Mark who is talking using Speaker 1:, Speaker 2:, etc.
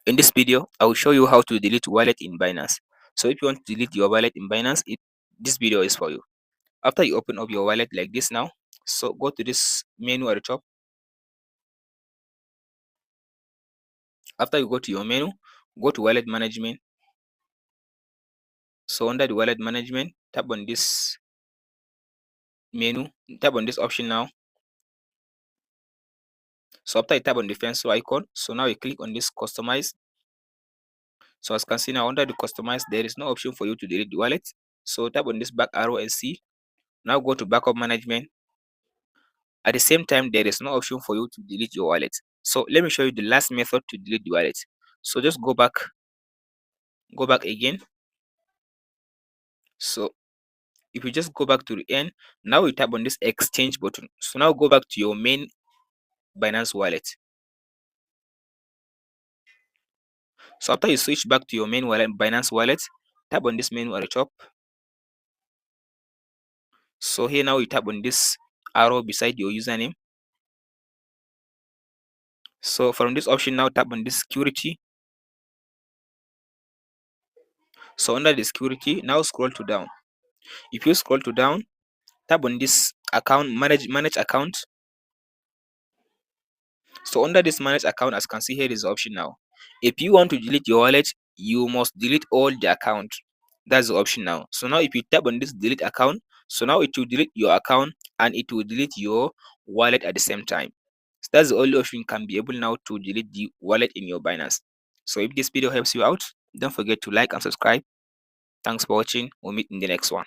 Speaker 1: In this video, I will show you how to delete wallet in Binance. So if you want to delete your wallet in Binance, this video is for you. After you open up your wallet like this now, so go to this menu at the top. After you go to your menu, go to wallet management. So under the wallet management, tap on this menu, tap on this option now. So after you tap on the pencil icon, so now you click on this customize. So as you can see now, under the customize, there is no option for you to delete the wallet. So tap on this back arrow and see. Now go to backup management. At the same time, there is no option for you to delete your wallet. So let me show you the last method to delete the wallet. So just go back again. So if you just go back to the end, now you tap on this exchange button. So now go back to your main Binance wallet. So after you switch back to your main wallet, Binance wallet, tap on this menu at the top. So here now you tap on this arrow beside your username. So from this option now tap on this security. So under the security, now scroll to down. If you scroll to down, tap on this account, manage account. So under this manage account, as you can see here is the option now. If you want to delete your wallet, you must delete all the account. That's the option now. So now if you tap on this delete account, so now it will delete your account and it will delete your wallet at the same time. So that's the only option you can be able now to delete the wallet in your Binance. So if this video helps you out, don't forget to like and subscribe. Thanks for watching. We'll meet in the next one.